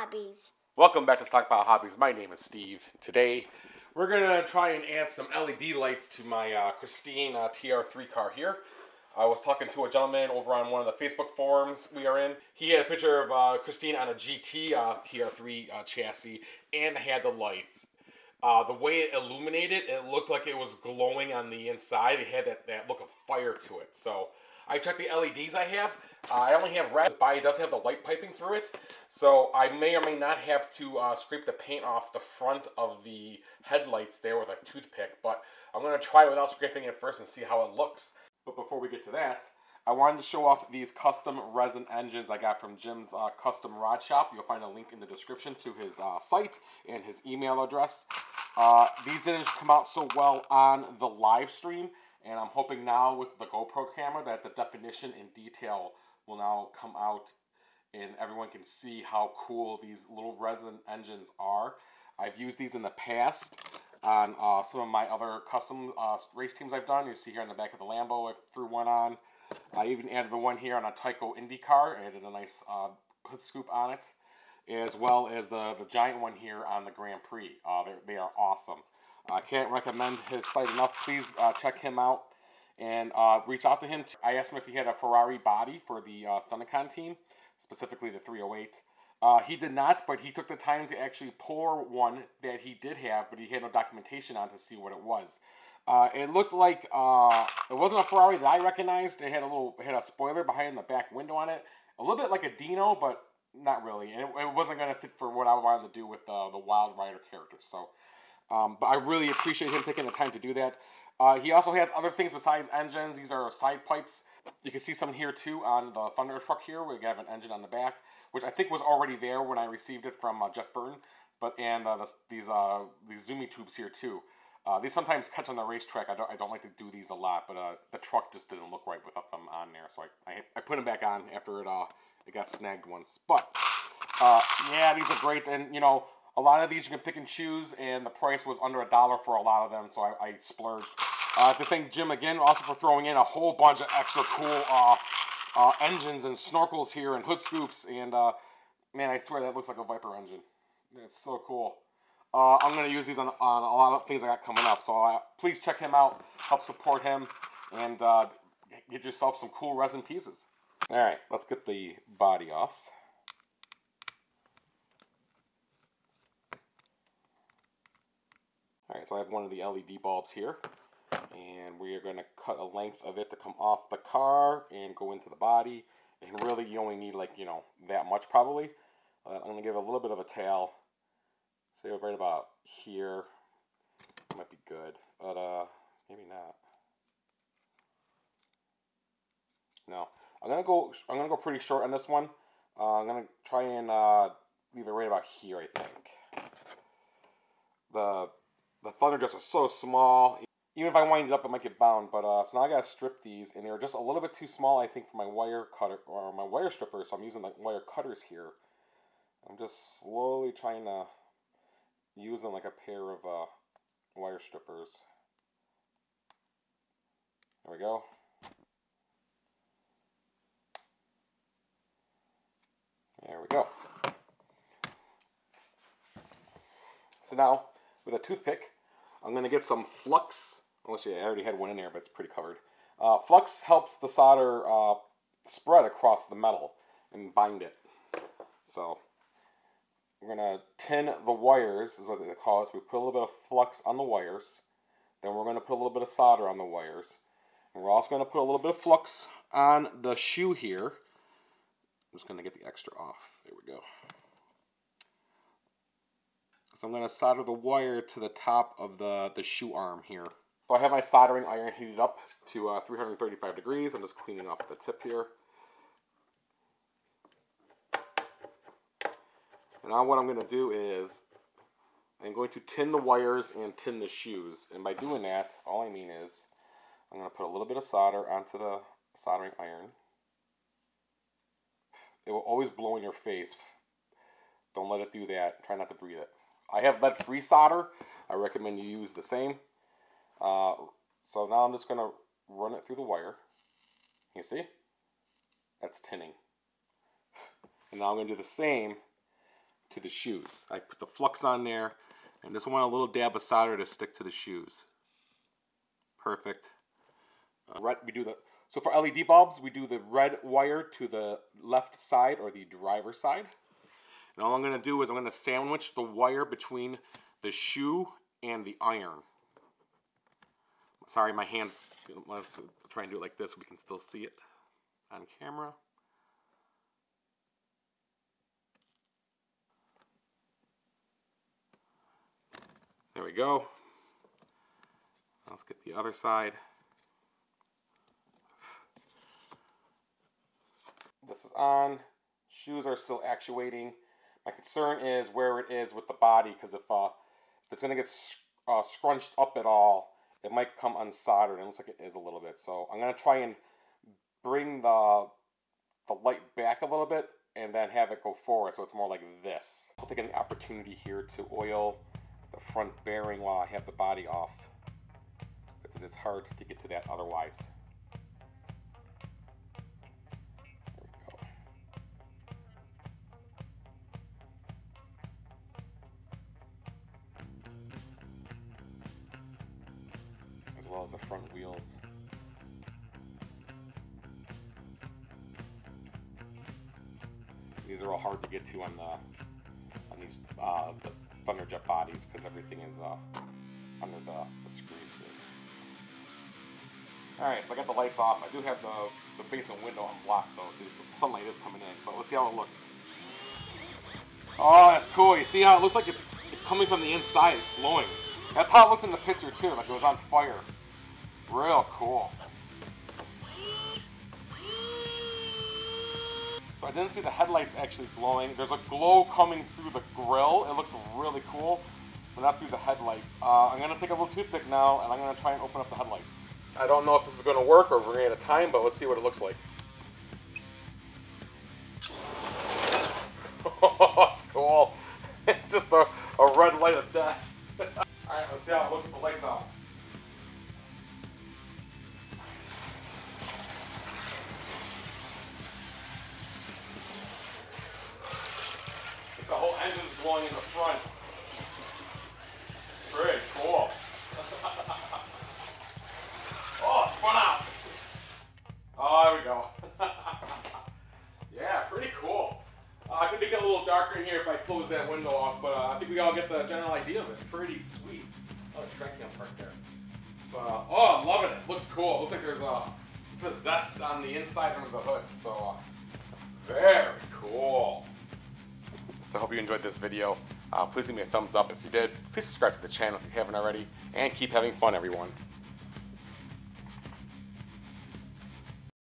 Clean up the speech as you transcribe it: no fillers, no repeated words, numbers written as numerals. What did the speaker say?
Hobbies. Welcome back to Stockpile Hobbies. My name is Steve. Today we're going to try and add some LED lights to my Christine TR3 car here. I was talking to a gentleman over on one of the Facebook forums we are in. He had a picture of Christine on a GT TR3 chassis and had the lights. The way it illuminated, it looked like it was glowing on the inside. It had that look of fire to it. So I checked the LEDs I have. I only have red, but it does have the light piping through it. So I may or may not have to scrape the paint off the front of the headlights there with a toothpick. But I'm going to try without scraping it first and see how it looks. But before we get to that, I wanted to show off these custom resin engines I got from Jim's Custom Rod Shop. You'll find a link in the description to his site and his email address. These didn't come out so well on the live stream, and I'm hoping now with the GoPro camera that the definition and detail will now come out and everyone can see how cool these little resin engines are. I've used these in the past on some of my other custom race teams I've done. You see here on the back of the Lambo, I threw one on. I even added the one here on a Tyco Indy car. I added a nice hood scoop on it, as well as the giant one here on the Grand Prix. They are awesome. I can't recommend his site enough. Please check him out and reach out to him. I asked him if he had a Ferrari body for the Stunticon team, specifically the 308. He did not, but he took the time to actually pour one that he did have, but he had no documentation on to see what it was. It looked like it wasn't a Ferrari that I recognized. It had a spoiler behind the back window on it, a little bit like a Dino, but not really. And it wasn't going to fit for what I wanted to do with the Wild Rider character. So, but I really appreciate him taking the time to do that. He also has other things besides engines. These are side pipes. You can see some here too on the Thunder truck here. We have an engine on the back, which I think was already there when I received it from Jeff Burton. But these zoomy tubes here too. These sometimes catch on the racetrack. I don't like to do these a lot, but the truck just didn't look right without them on there, so I put them back on after it got snagged once. But yeah, these are great, and you know, a lot of these you can pick and choose, and the price was under $1 for a lot of them, so I splurged. To thank Jim again also for throwing in a whole bunch of extra cool engines and snorkels here and hood scoops, and man, I swear that looks like a Viper engine. It's so cool. I'm going to use these on a lot of things I got coming up, so please check him out, help support him, and get yourself some cool resin pieces. Alright, let's get the body off. Alright, so I have one of the LED bulbs here, and we are going to cut a length of it to come off the car and go into the body, and really you only need, like, you know, that much probably. I'm going to give it a little bit of a tail. Say right about here. Might be good, but maybe not. No, I'm gonna go pretty short on this one. I'm gonna try and leave it right about here, I think. The Thunderjets are so small. Even if I wind it up, it might get bound. But so now I gotta strip these, and they're just a little bit too small, I think, for my wire cutter or my wire stripper. So I'm using the wire cutters here. I'm just slowly trying to use them like a pair of wire strippers. There we go. There we go. So now, with a toothpick, I'm going to get some flux. Unless I already had one in there, but it's pretty covered. Flux helps the solder spread across the metal and bind it. So we're going to tin the wires, is what they call it. So we put a little bit of flux on the wires. Then we're going to put a little bit of solder on the wires. And we're also going to put a little bit of flux on the shoe here. I'm just going to get the extra off. There we go. So I'm going to solder the wire to the top of the shoe arm here. So I have my soldering iron heated up to 335 degrees. I'm just cleaning off the tip here. And now what I'm going to do is I'm going to tin the wires and tin the shoes. And by doing that, all I mean is I'm going to put a little bit of solder onto the soldering iron. It will always blow in your face. Don't let it do that. Try not to breathe it. I have lead-free solder. I recommend you use the same. So now I'm just going to run it through the wire. You see? That's tinning. And now I'm going to do the same to the shoes. I put the flux on there, and just want a little dab of solder to stick to the shoes. Perfect. So for LED bulbs, we do the red wire to the left side or the driver's side. And all I'm going to do is I'm going to sandwich the wire between the shoe and the iron. Sorry, my hands, let's try and do it like this so we can still see it on camera. There we go. Let's get the other side. This is on. Shoes are still actuating. My concern is where it is with the body, because if it's going to get scrunched up at all, it might come unsoldered. It looks like it is a little bit. So I'm going to try and bring the light back a little bit and then have it go forward so it's more like this. I'll take any opportunity here to oil the front bearing while I have the body off, because it is hard to get to that otherwise. As well as the front wheels. These are all hard to get to on these the Thunderjet bodies, because everything is under the screws here. Alright, so I got the lights off. I do have the basement window unblocked though, so the sunlight is coming in, but let's see how it looks. Oh, that's cool. You see how it looks like it's coming from the inside, it's glowing. That's how it looked in the picture too, like it was on fire. Real cool. So I didn't see the headlights actually glowing. There's a glow coming through the grill. It looks really cool, but not through the headlights. I'm gonna take a little toothpick now and I'm gonna try and open up the headlights. I don't know if this is gonna work or if we're running out of time, but let's see what it looks like. Oh, it's cool. It's just a red light of death. Alright, let's see how it looks with the lights on. The whole engine's glowing in the front. Pretty cool. Oh, it's spun out. Oh, there we go. Yeah, pretty cool. I could make it a little darker in here if I close that window off, but I think we all get the general idea of it. Pretty sweet. Oh, track cam park there. But, oh, I'm loving it. Looks cool. It looks like there's a possessed on the inside under the hood. So, very cool. So I hope you enjoyed this video. Please give me a thumbs up if you did. Please subscribe to the channel if you haven't already. And keep having fun, everyone.